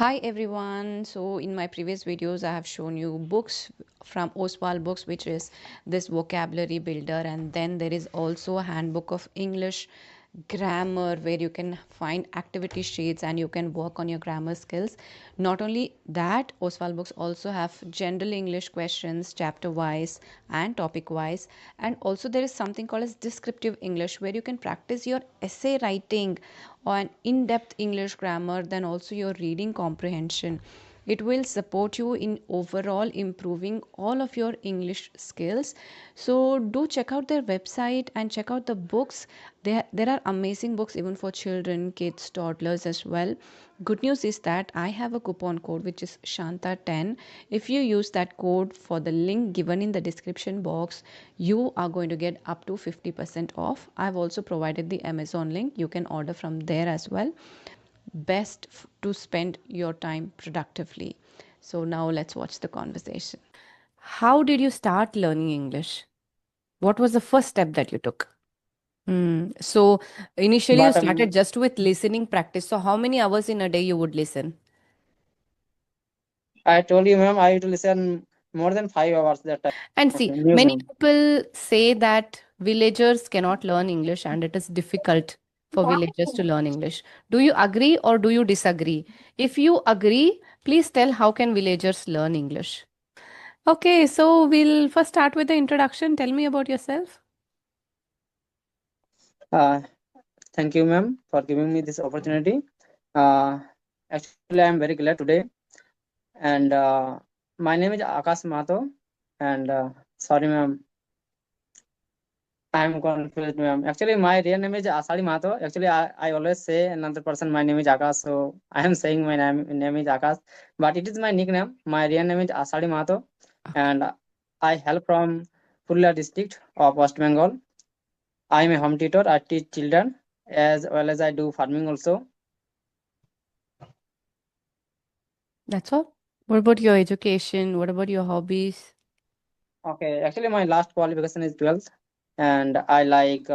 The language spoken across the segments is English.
Hi everyone. So in my previous videos I have shown you books from Oswald Books, which is this vocabulary builder, and then there is also a handbook of English grammar where you can find activity sheets and you can work on your grammar skills. Not only that, Oswald Books also have general English questions chapter wise and topic wise, and also there is something called as descriptive English where you can practice your essay writing on in-depth English grammar, then also your reading comprehension. It will support you in overall improving all of your English skills. So do check out their website and check out the books. There are amazing books even for children, kids, toddlers as well. Good news is that I have a coupon code which is Shantha10. If you use that code for the link given in the description box, you are going to get up to 50% off. I've also provided the Amazon link. You can order from there as well. Best to spend your time productively. So now let's watch the conversation. How did you start learning English? What was the first step that you took? So initially you But started just with listening practice. So how many hours in a day you would listen? I told you, ma'am, I used to listen more than 5 hours that time. And see, New, many ma'am. people say that villagers cannot learn English and it is difficult for villagers to learn English. Do you agree or do you disagree? If you agree, please tell how can villagers learn English? Okay, so we'll first start with the introduction. Tell me about yourself. Uh, Thank you, ma'am, for giving me this opportunity. Uh, Actually, I'm very glad today. And my name is Akash Mato. And sorry, ma'am, I'm confused, ma'am. Actually, my real name is Asari Mato. Actually, I always say another person, my name is Akash. So I am saying my name is Akash. But it is my nickname. My real name is Asari Mato. Okay. And I hail from Purulia district of West Bengal. I am a home tutor. I teach children as well as I do farming also. That's all. What about your education? What about your hobbies? Okay, actually, my last qualification is 12th, and I like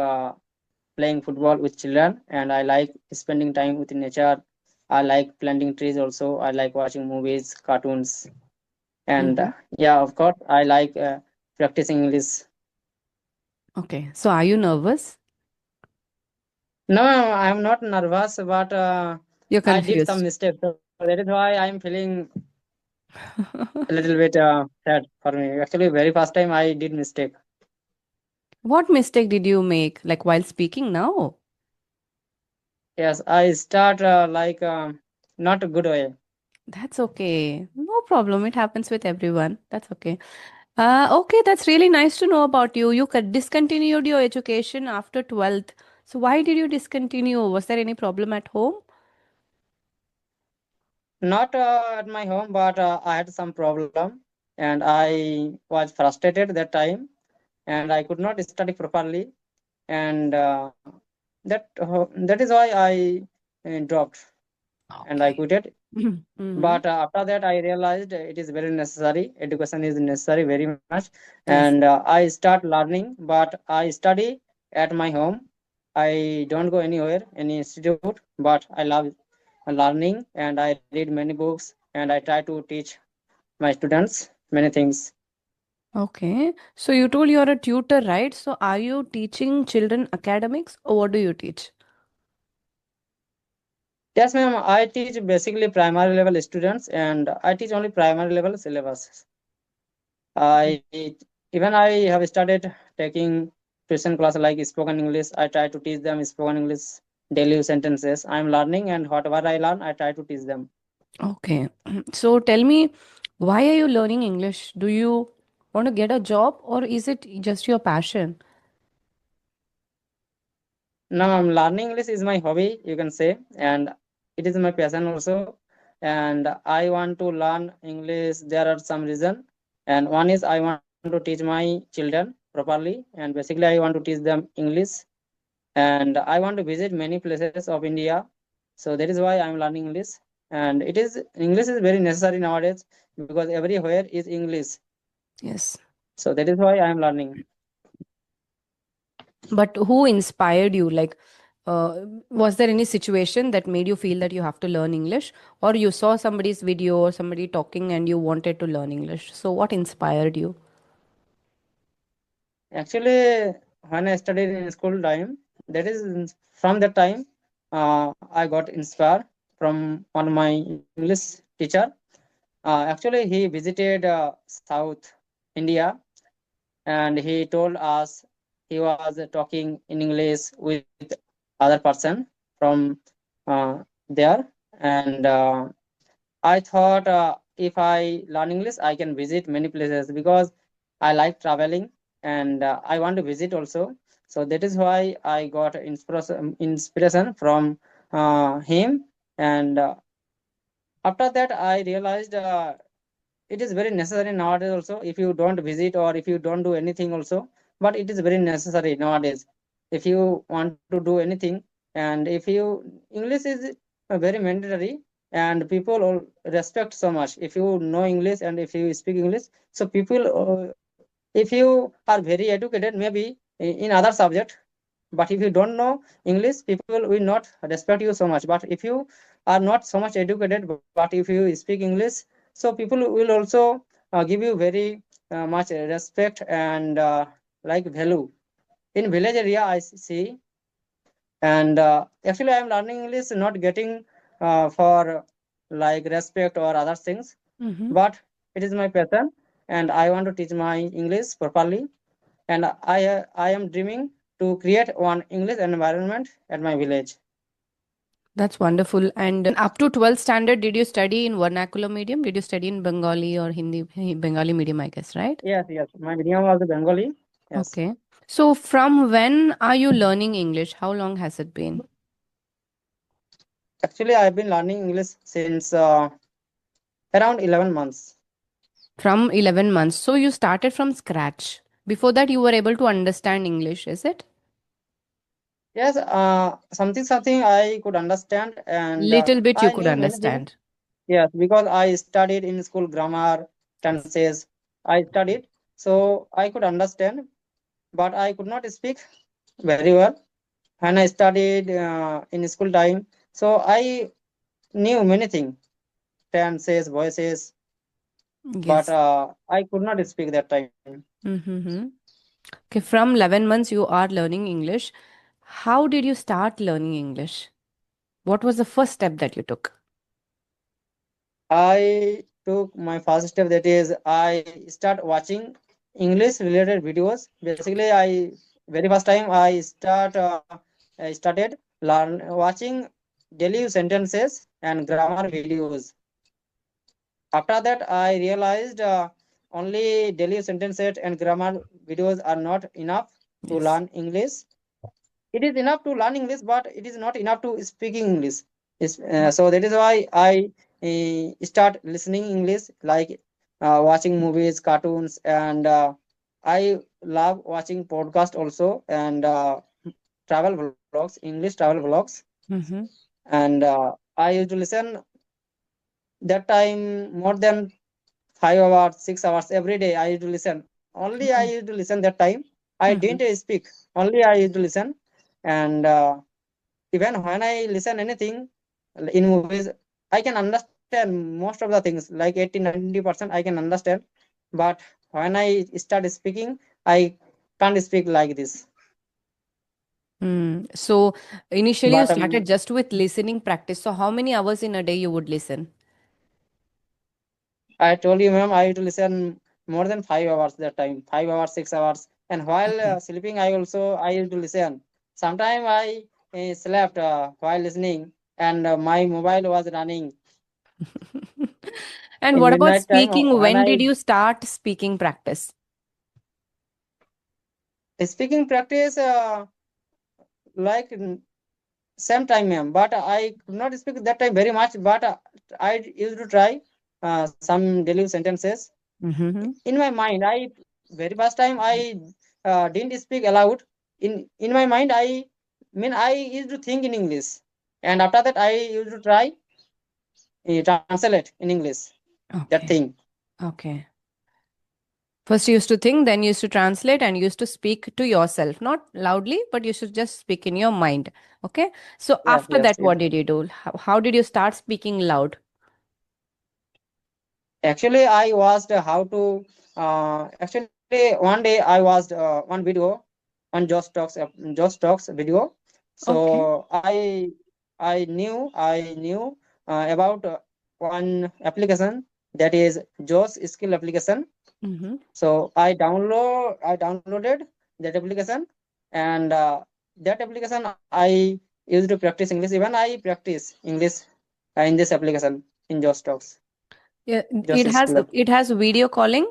playing football with children, and I like spending time with nature. I like planting trees also. I like watching movies, cartoons, and Hmm. yeah, of course, I like practicing English. Okay. So are you nervous? No, I am not nervous, but You're I did some confused. mistakes. So that is why I am feeling a little bit sad for me. Actually, very first time I did mistake. What mistake did you make, like while speaking now? Yes, I start like not a good way. That's okay. No problem. It happens with everyone. That's okay. Okay, that's really nice to know about you. You discontinued your education after 12th. So why did you discontinue? Was there any problem at home? Not at my home, but I had some problem, and I was frustrated that time, and I could not study properly, and that is why I dropped and I Okay. quitted. Mm-hmm. But after that, I realized it is very necessary. Education is necessary very much, and Yes. I start learning. But I study at my home. I don't go anywhere, any institute. But I love learning, and I read many books, and I try to teach my students many things. Okay. So you told you're a tutor, right? So are you teaching children academics or what do you teach? Yes, ma'am. I teach basically primary level students, and I teach only primary level syllabus. I even I have started taking tuition class like spoken English. I try to teach them spoken English daily sentences. I'm learning, and whatever I learn, I try to teach them. Okay. So tell me, why are you learning English? Do you want to get a job or is it just your passion? Now I'm learning English is my hobby, you can say, and it is my passion also. And I want to learn English. There are some reason, and one is I want to teach my children properly, and basically I want to teach them English, and I want to visit many places of India. So that is why I'm learning English, and it is English is very necessary nowadays because everywhere is English. Yes. So that is why I'm learning. But who inspired you? Like, Was there any situation that made you feel that you have to learn English, or you saw somebody's video or somebody talking and you wanted to learn English? So, what inspired you? Actually, when I studied in school time, that is from that time, I got inspired from one of my English teacher. Actually, he visited South India, and he told us he was talking in English with other person from there, and I thought if I learn English, I can visit many places because I like traveling and I want to visit also. So that is why I got inspiration from him, and after that I realized it is very necessary nowadays also. If you don't visit or if you don't do anything also, but it is very necessary nowadays. If you want to do anything, and if you English is very mandatory, and people all respect so much if you know English and if you speak English. So people, if you are very educated, maybe in other subject, but if you don't know English, people will not respect you so much. But if you are not so much educated, but if you speak English, so people will also give you very much respect and like value. In village area I see, and actually I am learning English, not getting for like respect or other things, Mm-hmm. but it is my passion, and I want to teach my English properly, and I am dreaming to create one English environment at my village. That's wonderful. And up to 12th standard, did you study in vernacular medium? Did you study in Bengali or Hindi, Bengali medium, I guess, right? Yes, yes, my medium was Bengali. Yes, Okay. So, from when are you learning English? How long has it been? actually I've been learning English since around 11 months. From 11 months. So, you started from scratch. Before that, you were able to understand English, is it? Yes, something I could understand, and Little bit you I could knew many things. understand. Yes, because I studied in school grammar, tenses. I studied, so I could understand, but I could not speak very well when I studied in school time. So I knew many things, tenses, voices, but Yes. I could not speak that time. Mm-hmm. Okay, from 11 months, you are learning English. How did you start learning English? What was the first step that you took? I took my first step, that is I start watching English related videos. Basically, I very first time I started learn watching daily sentences and grammar videos. After that, I realized only daily sentences and grammar videos are not enough to Yes. learn English. It is enough to learn English, but it is not enough to speaking English. So that is why I start listening English, like watching movies, cartoons, and I love watching podcast also, and travel vlogs, English travel vlogs, Mm-hmm. and I used to listen that time more than 5 hours, 6 hours every day. I used to listen. Only I used to listen that time. I didn't Mm-hmm. speak. Only I used to listen, and even when I listen anything in movies, I can understand most of the things, like 80-90% I can understand. But when I start speaking, I can't speak like this. Mm. So initially you But started just with listening practice. So how many hours in a day you would listen? I told you, ma'am, I used to listen more than 5 hours that time, 5 hours, 6 hours. And while Okay. sleeping, I used to listen. Sometimes I slept while listening, and my mobile was running And in what about midnight time. speaking? When When I did you start speaking practice? speaking practice, like same time, ma'am. But I could not speak that time very much. But I used to try some daily sentences Mm-hmm. in my mind. I very first time I didn't speak aloud. In my mind, I used to think in English, and after that I used to try translate in English that Okay. thing. Okay. First, you used to think, then you used to translate, and you used to speak to yourself, not loudly, but you should just speak in your mind. Okay. So, Yes, after yes, that, yes. what did you do? How did you start speaking loud? Actually, I watched how to. Actually, one day I watched one video on Josh Talks video. Okay. So I knew about one application, that is Josh skill application. Mm-hmm. So I downloaded that application, and that application I used to practice English. Even I practice English in this application in Josh Talks, Yeah, Josh skill. it has video calling,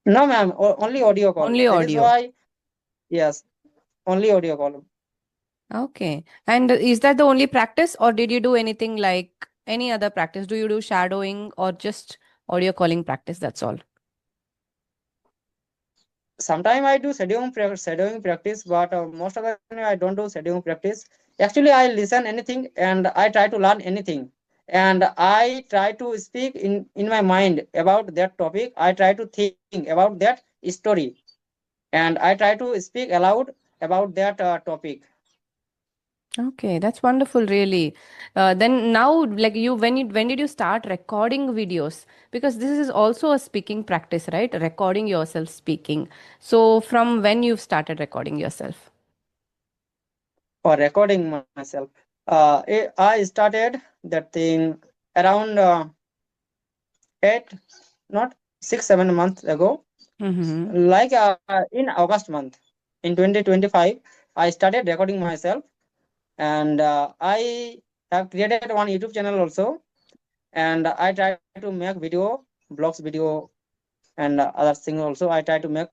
No, ma'am, only audio call. only That is audio. why, yes, only audio call. Okay. And is that the only practice, or did you do anything like any other practice? Do you do shadowing or just audio calling practice? That's all. Sometimes I do shadowing practice, but most of the time I don't do shadowing practice. Actually, I listen anything and I try to learn anything, and I try to speak in my mind about that topic. I try to think about that story, and I try to speak aloud about that topic. Okay, that's wonderful, really. Then now, like when did you start recording videos? Because this is also a speaking practice, right? Recording yourself speaking. So from when you've started recording yourself? For recording myself. I started that thing around 8, not 6, 7 months ago. Mm-hmm. Like in August month in 2025, I started recording myself, and I have created one YouTube channel also, and I try to make video, blogs video, and other things also. I try to make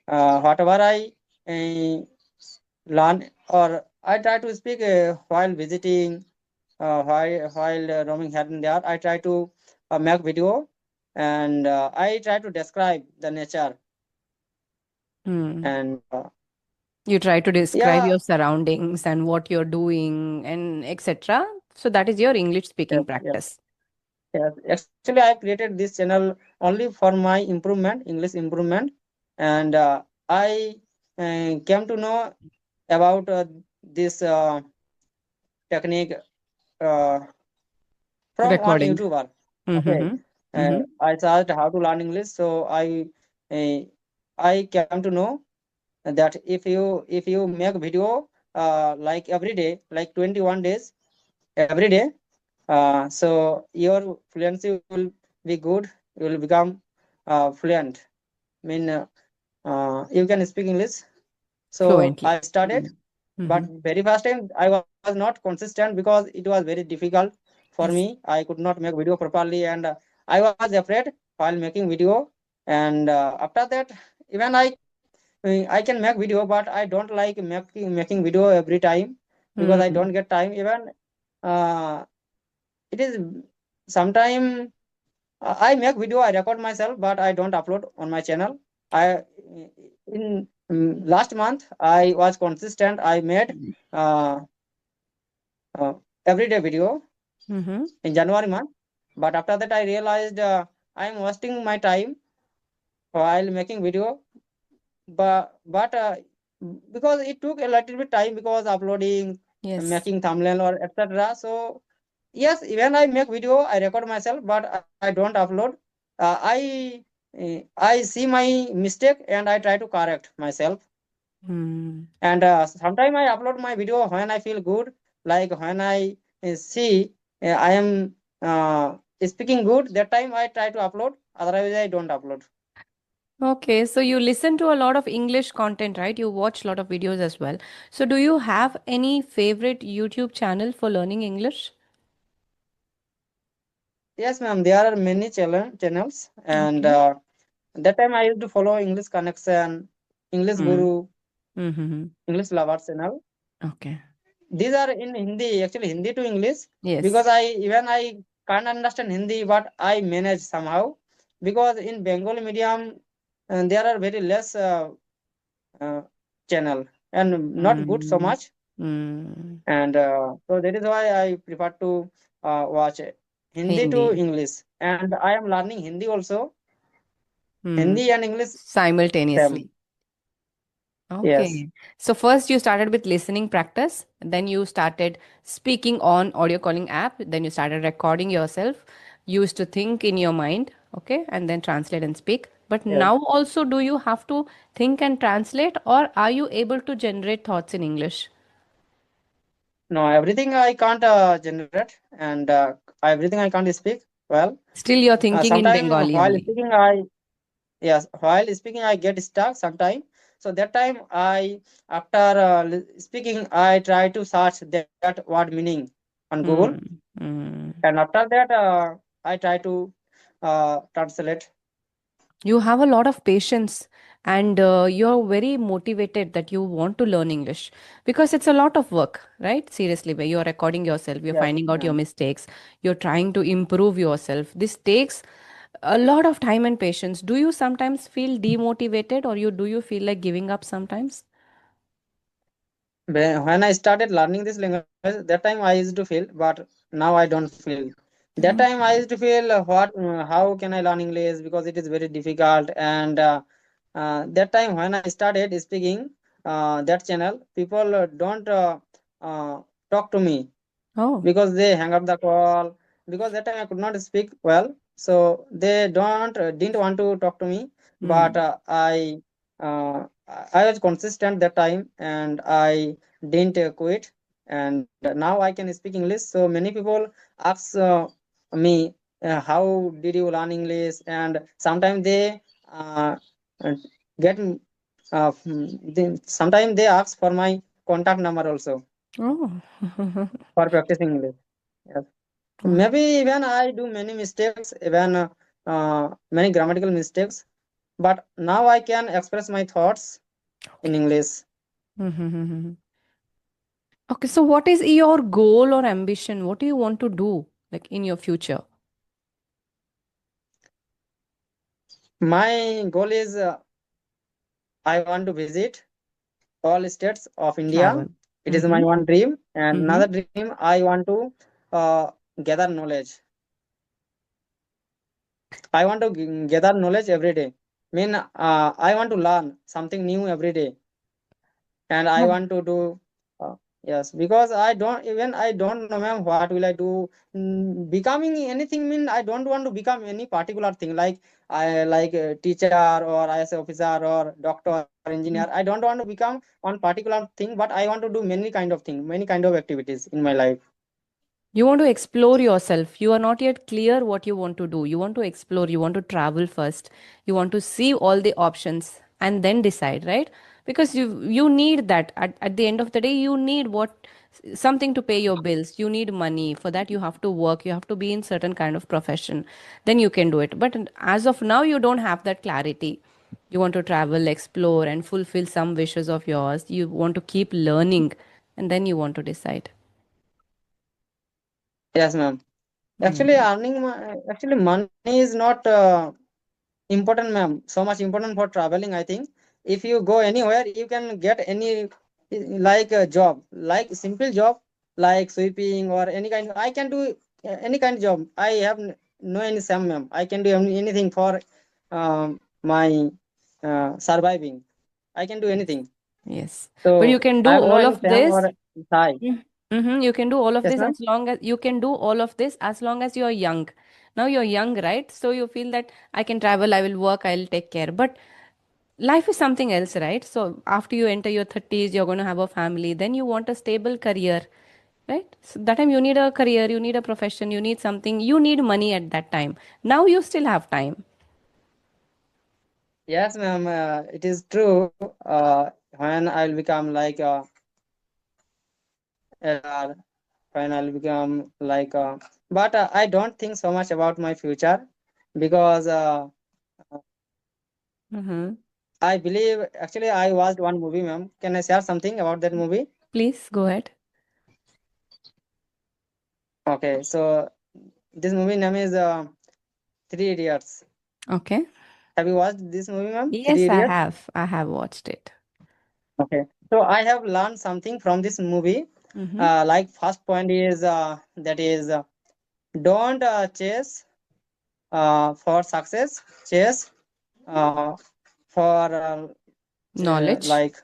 whatever I uh, learn, or I try to speak while visiting, while roaming here and there. I try to make video, and I try to describe the nature, Hmm. and You try to describe yeah. your surroundings and what you're doing and etc. So that is your English speaking Yes, yes, practice. yes. Actually, I created this channel only for my improvement, English improvement, and I came to know about this technique uh, from one Recording. YouTuber. Okay, Mm-hmm. Mm-hmm. I searched how to learn English, so uh, I came to know that if you make video like every day, like 21 days every day, so your fluency will be good. You will become fluent. Mean you can speak English. So Fluently. I started, Mm-hmm. but very first time I was not consistent because it was very difficult for Yes. me. I could not make video properly, and I was afraid while making video. And after that, even I can make video, but I don't like making video every time because I Mm. don't get time. Even uh, it is sometime I make video, I record myself, but I don't upload on my channel. I in last month I was consistent. I made uh, uh, everyday video Mm-hmm. in January month, but after that I realized I am wasting my time while making video. But because it took a little bit time because uploading, Yes. making thumbnail or etc. So yes, even I make video, I record myself, but I don't upload. I see my mistake and I try to correct myself. Mm. And sometimes I upload my video when I feel good, like when I see I am speaking good. That time I try to upload. Otherwise, I don't upload. Okay, so you listen to a lot of English content, right? You watch a lot of videos as well. So do you have any favorite YouTube channel for learning English? Yes, ma'am. There are many channels, and Okay. that time I used to follow English Connection, English Mm. Guru, Mm-hmm. English Lovers channel. Okay. These are in Hindi, actually Hindi to English, Yes. because I can't understand Hindi, but I manage somehow. Because in Bengali medium, there are very less uh, channel and not good so Mm. much, Mm. and so that is why I prefer to watch Hindi to Hindi. English, and I am learning Hindi also. Hmm. Hindi and English same. Simultaneously. Yes. Okay. So first you started with listening practice, then you started speaking on audio calling app, then you started recording yourself. You used to think in your mind, okay, and then translate and speak. But Yes. now also do you have to think and translate, or are you able to generate thoughts in English? No, everything I can't generate, and everything I can't speak well. Still you're thinking in Sometime Bengali while only. speaking, yes, while speaking I get stuck sometime. So that time after speaking, I try to search that word meaning on Google, Hmm. Hmm. and after that I try to translate. You have a lot of patience, and you're very motivated that you want to learn English because it's a lot of work, right? Seriously, where you're recording yourself, you're Yes, finding out your ma'am. mistakes, you're trying to improve yourself. This takes a lot of time and patience. Do you sometimes feel demotivated, or do you feel like giving up sometimes? When I started learning this language, that time I used to feel, but now I don't feel. That time I used to feel how can I learn English because it is very difficult. And that time when I started speaking that channel, people don't uh, talk to me Oh. because they hang up the call, because that time I could not speak well, so they don't didn't want to talk to me. But Hmm. uh, I was consistent that time, and I didn't quit. And now I can speak English. So many people ask me, how did you learn English? And sometimes they uh, get sometimes they ask for my contact number also Oh. for practicing English. Yes. Oh. Maybe even I do many mistakes, even many grammatical mistakes, but now I can express my thoughts in Okay. English. Okay, so what is your goal or ambition? What do you want to do like in your future? My goal is I want to visit all states of India. Travel. It is Mm-hmm. my one dream. And Mm-hmm. another dream, I want to gather knowledge. I want to gather knowledge every day. Mean, I want to learn something new every day, and I want to do uh, yes, because I don't know, ma'am, what will I do. Becoming anything mean I don't want to become any particular thing, like I like a teacher or IS officer or doctor or engineer. I don't want to become one particular thing, but I want to do many kind of thing, many kind of activities in my life. You want to explore yourself. You are not yet clear what you want to do. You want to explore. You want to travel first. You want to see all the options and then decide, right? Because you need that. At the end of the day, you need what something to pay your bills. You need money. For that, you have to work. You have to be in certain kind of profession. Then you can do it. But as of now, you don't have that clarity. You want to travel, explore, and fulfill some wishes of yours. You want to keep learning, and then you want to decide. Yes, ma'am. Actually, Hmm. actually money is not important, ma'am. So much important for traveling, I think. If you go anywhere, you can get any like a job, like simple job, like sweeping or any kind. I can do any kind of job. I have no any sum, ma'am. I can do anything for my surviving. I can do Yes. anything. Yes. But you So can do I have no all any of sum this. or tie. Mm-hmm. You can do all of Yes, this ma'am. as long as you can do all of this as long as you're young. Now you're young, right? So you feel that I can travel, I will work, I'll take care. But life is something else, right? So after you enter your 30s, you're going to have a family, then you want a stable career, right? So that time you need a career, you need a profession, you need something, you need money at that time. Now you still have time. Yes, ma'am. It is true. When I'll become like elder, when I'll become like, but I don't think so much about my future because Mm-hmm. I believe actually I watched one movie, ma'am. Can I share something about that movie? Please go ahead. Okay, so this movie name is Three Idiots. Okay. Have you watched this movie, ma'am? Three Yes, I Idiots. have. I have watched it. Okay, so I have learned something from this movie. Mm-hmm. Like first point is that is don't chase for success, chase uh, for Knowledge. like,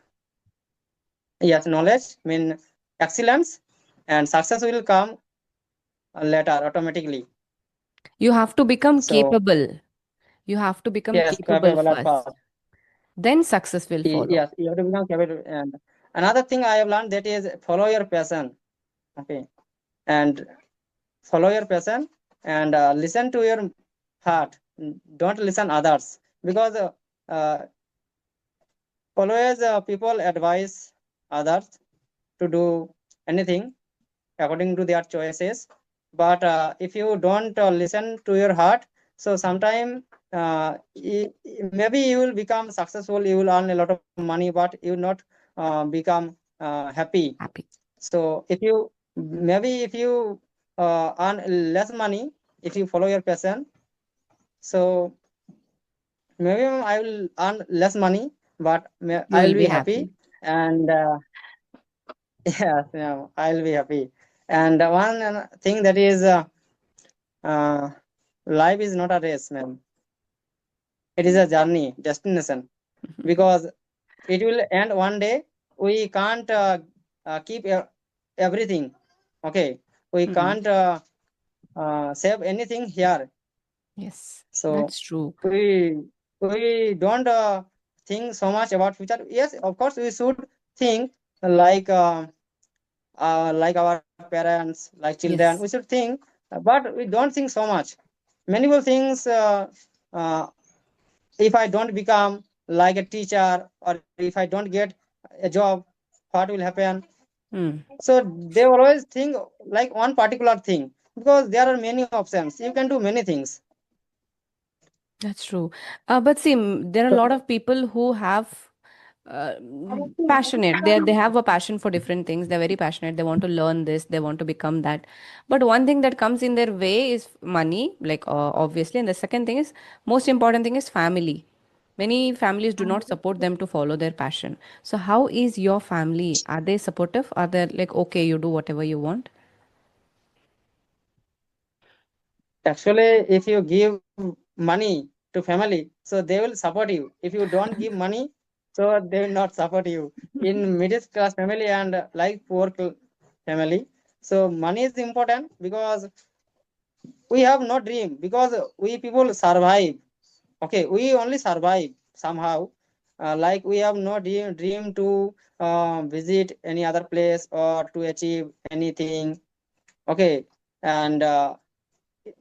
yes, knowledge mean excellence, and success will come later automatically. You have to become So capable. You have to become yes, capable capable at first. first. Then success will follow. Yes, you have to become capable. And another thing I have learned, that is follow your passion. Okay, and follow your passion, and listen to your heart. Don't listen others, because uh, always people advise others to do anything according to their choices. But if you don't listen to your heart, so sometime maybe you will become successful, you will earn a lot of money, but you will not become happy. Happy. So if you, maybe if you earn less money, if you follow your passion, so maybe I will earn less money, but You I will will be be happy. happy. And yes, yeah, I'll be happy. And one thing, that is uh, life is not a race, ma'am. It is a journey, destination, because it will end one day. We can't keep everything. Okay, we Hmm. can't save anything here. Yes, So that's true. we don't think so much about future. Yes, of course, we should think like our parents, like children. We should Yes. think, but we don't think so much. Many people things. Uh, if I don't become like a teacher, or if I don't get a job, what will happen? Hmm. So they always think like one particular thing, because there are many options. You can do many things. That's true. But see, there are a lot of people who have passionate. They have a passion for different things. They're very passionate. They want to learn this. They want to become that. But one thing that comes in their way is money, like obviously, and the second thing is most important thing is family. Many families do not support them to follow their passion. So how is your family? Are they supportive? Are they like okay, you do whatever you want? Actually, if you give money to family, so they will support you. If you don't give money, so they will not support you. In middle class family and like poor family, so money is important, because we have no dream, because we people survive. Okay, we only survive somehow. Like we have no dream to visit any other place or to achieve anything. Okay, and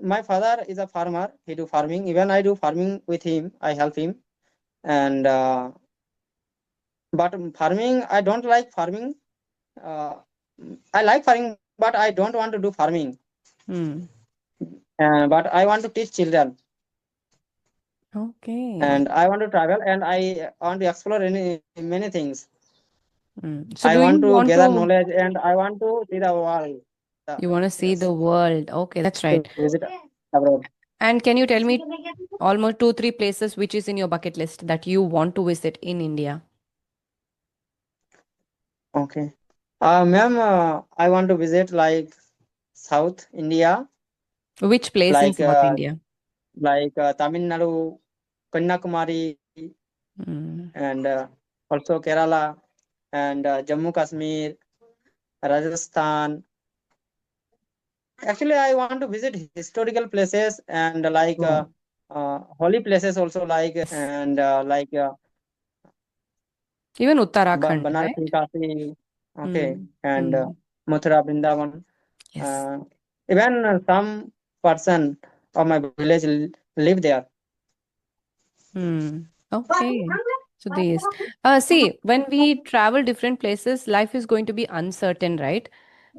my father is a farmer. He do farming. Even I do farming with him. I help him. And but farming, I don't like farming. Uh, I like farming, but I don't want to do farming. Hmm. But I want to teach children, Okay. and I want to travel, and I want to explore many things. Hmm. So I do want you to want gather to knowledge, and I want to see the world. you want to see Yes, the world? Okay, that's to right. visit abroad. And can you tell me almost two, three places which is in your bucket list that you want to visit in India? Okay. Ma'am, I want to visit like South India, Which place in like South India? Tamil Nadu, Kanyakumari, Mm. and also Kerala, and Jammu Kashmir, Rajasthan. Actually, I want to visit historical places, and Oh, holy places also, yes. and Even Uttarakhand, Banarasi, right? Kashi, okay, Mm. and Mm. Mathura, Vrindavan. Yes. Uh, Even some person of my village live there. Mm. Okay. So these. See, when we travel different places, life is going to be uncertain, right?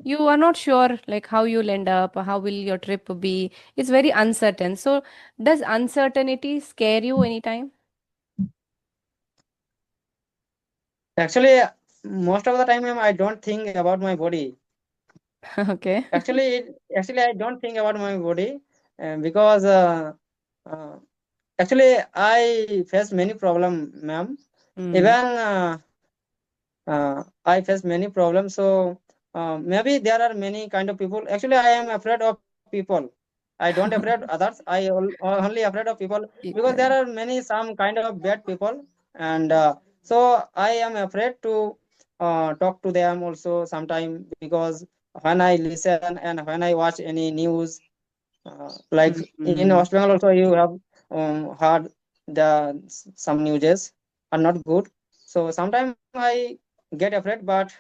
You are not sure like how you'll end up, how will your trip be. It's very uncertain. So does uncertainty scare you anytime? Actually, most of the time, ma'am, I don't think about my body. Okay. Actually, I don't think about my body, because uh, actually I face many problem, ma'am. Mm. Even I face many problems. So maybe there are many kind of people. Actually, I am afraid of people. I don't afraid others. Only afraid of people because there are many some kind of bad people, and so I am afraid to talk to them also sometime because when I listen and when I watch any news, like in Mm, West Bengal also you have heard some newses are not good. So sometimes I get afraid, but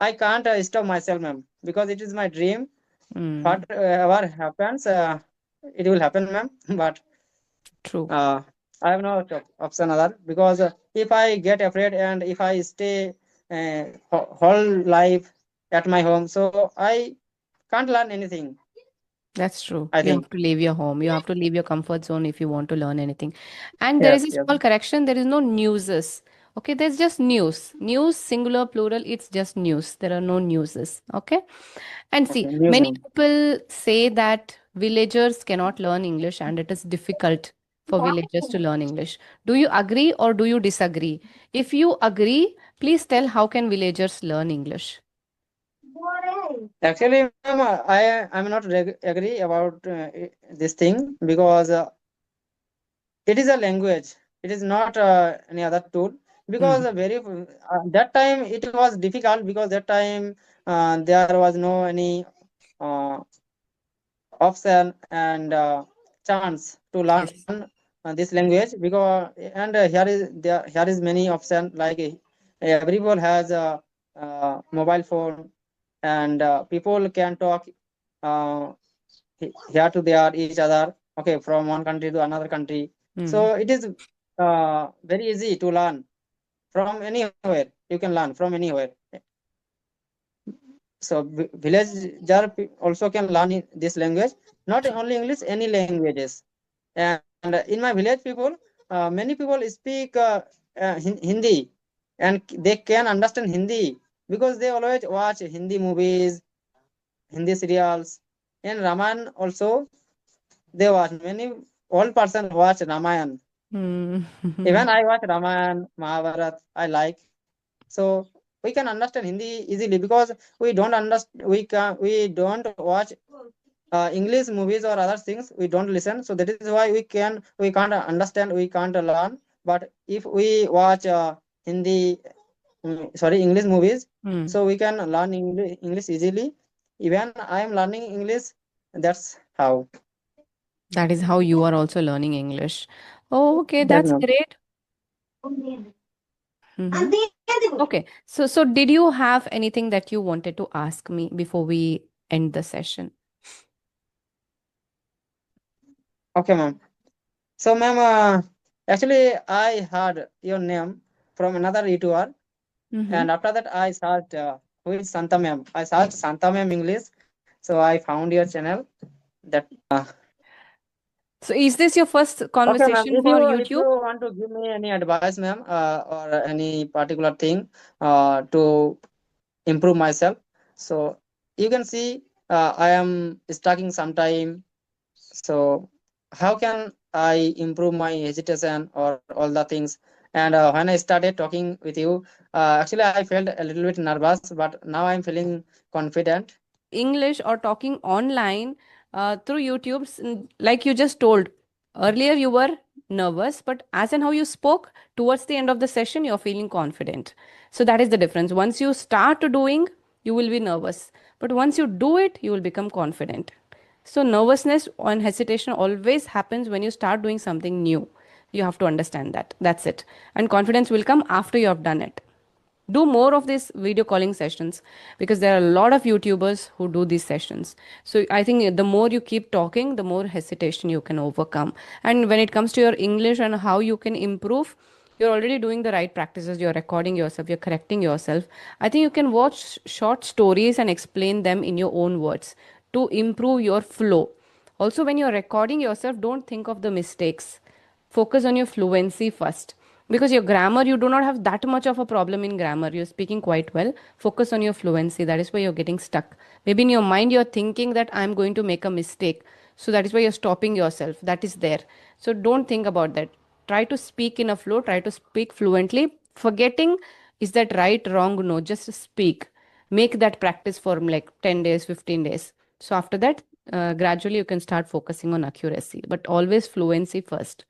I can't stop myself, ma'am, because it is my dream. mm, Whatever happens, it will happen, ma'am. But true. uh, I have no option other because if I get afraid and if I stay whole life at my home, so I can't learn anything. That's true. I You think have to leave your home. You have to leave your comfort zone if you want to learn anything. And there is yes, a yes. small correction. There is no newses. Okay, there's just news. News, singular, plural. It's just news. There are no newses. Okay. And see, Okay, news, many ma'am. people say that villagers cannot learn English and it is difficult for villagers to learn English. Do you agree or do you disagree? If you agree, please tell how can villagers learn English? Actually, ma'am, I'm not agree about this thing because it is a language. It is not any other tool because Hmm. that time it was difficult because that time there was no any uh, option and chance to learn Yes. this language because and here is many option like every people has a mobile phone and people can talk uh, here to there each other, okay, from one country to another country. Hmm. So it is very easy to learn from anywhere. You can learn from anywhere. So villager also can learn this language, not True. only English, any languages. And in my village people, many people speak Hindi, and they can understand Hindi because they always watch Hindi movies, Hindi serials, and Ramayana also they watch. Many old person watch Ramayan. Hmm. Even I watch Ramayan, Mahabharat. I like. So we can understand Hindi easily because we don't understand. We don't watch English movies or other things. We don't listen. So that is why we can't understand. We can't learn. But if we watch Hindi, sorry, English movies, Hmm. so we can learn English easily. Even I am learning English. That's how. That is how you are also learning English. Oh, okay, Yes, that's ma'am. great. Mm-hmm. Okay, so did you have anything that you wanted to ask me before we end the session? Okay, ma'am. So, ma'am, actually, I heard your name from another YouTuber, Mm-hmm. and after that, I searched who is Santa ma'am. I searched Santa ma'am English, so I found your channel. That So is this your first okay, ma'am. conversation for If you YouTube? want to give me any advice, ma'am, or any particular thing to improve myself, so you can see I am stuck sometime. So how can I improve my hesitation or all the things? And when I started talking with you, actually I felt a little bit nervous, but now I'm feeling confident. English or talking online through YouTube, like you just told earlier, you were nervous, but as and how you spoke towards the end of the session, you're feeling confident. So that is the difference. Once you start doing, you will be nervous, but once you do it, you will become confident. So nervousness and hesitation always happens when you start doing something new. You have to understand that. That's it. And confidence will come after you have done it. Do more of these video calling sessions because there are a lot of YouTubers who do these sessions. So I think the more you keep talking, the more hesitation you can overcome. And when it comes to your English and how you can improve, you're already doing the right practices. You're recording yourself, you're correcting yourself. I think you can watch short stories and explain them in your own words to improve your flow. Also, when you're recording yourself, don't think of the mistakes. Focus on your fluency first, because your grammar, you do not have that much of a problem in grammar. You're speaking quite well. Focus on your fluency. That is why you're getting stuck. Maybe in your mind you're thinking that I'm going to make a mistake, so that is why you're stopping yourself. That is there. So don't think about that. Try to speak in a flow. Try to speak fluently. Forgetting, is that right, wrong? No, just speak. Make that practice for like 10 days, 15 days. So after that, gradually you can start focusing on accuracy, but always fluency first.